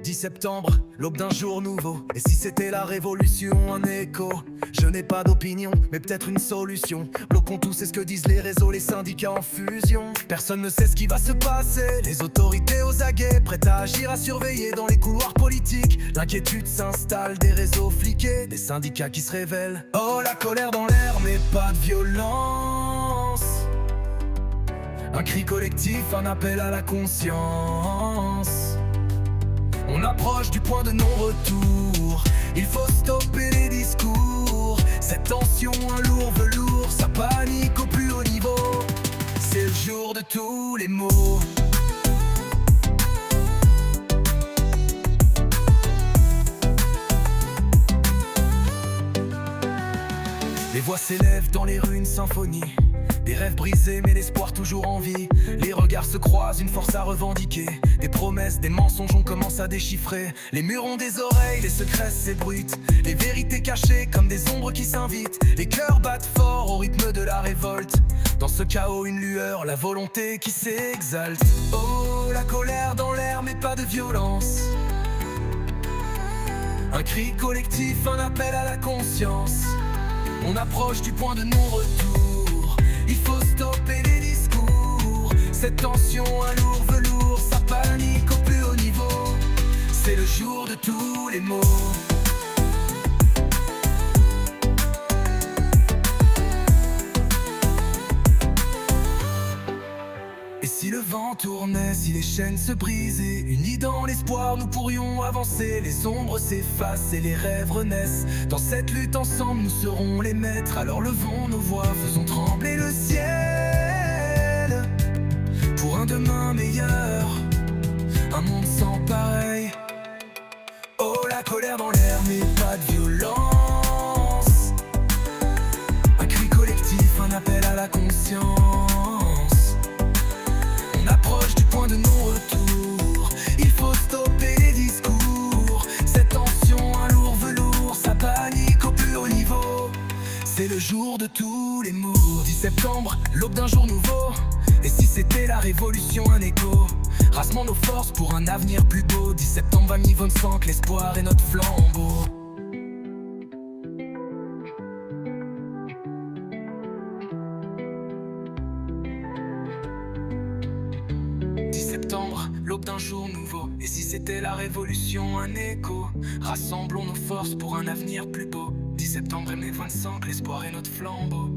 10 septembre, l'aube d'un jour nouveau. Et si c'était la révolution, un écho? Je n'ai pas d'opinion, mais peut-être une solution. Bloquons tout, c'est ce que disent les réseaux, les syndicats en fusion. Personne ne sait ce qui va se passer. Les autorités aux aguets, prêtes à agir, à surveiller dans les couloirs politiques. L'inquiétude s'installe, des réseaux fliqués, des syndicats qui se révèlent. Oh, la colère dans l'air, mais pas de violence. Un cri collectif, un appel à la conscience. On approche du point de non-retour. Il faut stopper les discours. Cette tension, un lourd velours, ça panique au plus haut niveau. C'est le jour de tous les mots. Les voix s'élèvent dans les rues, une symphonie. Des rêves brisés mais l'espoir toujours en vie. Les regards se croisent, une force à revendiquer. Des promesses, des mensonges, on commence à déchiffrer. Les murs ont des oreilles, les secrets s'ébruitent. Les vérités cachées comme des ombres qui s'invitent. Les cœurs battent fort au rythme de la révolte. Dans ce chaos une lueur, la volonté qui s'exalte. Oh, la colère dans l'air mais pas de violence. Un cri collectif, un appel à la conscience. On approche du point de non-retour. Il faut stopper les discours. Cette tension, un lourd velours, ça panique au plus haut niveau. C'est le jour de tous les mots. Et si le vent tournait, si les chaînes se brisaient, unis dans l'espoir, nous pourrions avancer. Les ombres s'effacent et les rêves renaissent. Dans cette lutte ensemble, nous serons les maîtres. Alors levons nos voix, faisons trembler le ciel. Pour un demain meilleur, un monde sans pareil. Oh, la colère dans l'air, mais pas de violence. Un cri collectif, un appel à la conscience. Approche du point de non-retour. Il faut stopper les discours. Cette tension, un lourd velours, ça panique au plus haut niveau. C'est le jour de tous les mots. 10 septembre, l'aube d'un jour nouveau. Et si c'était la révolution, un écho? Rassemblons nos forces pour un avenir plus beau. 10 septembre, Amy Von Sank, l'espoir est notre flambeau. L'aube d'un jour nouveau. Et si c'était la révolution, un écho? Rassemblons nos forces pour un avenir plus beau. 10 septembre, Amy Von Sank, l'espoir est notre flambeau.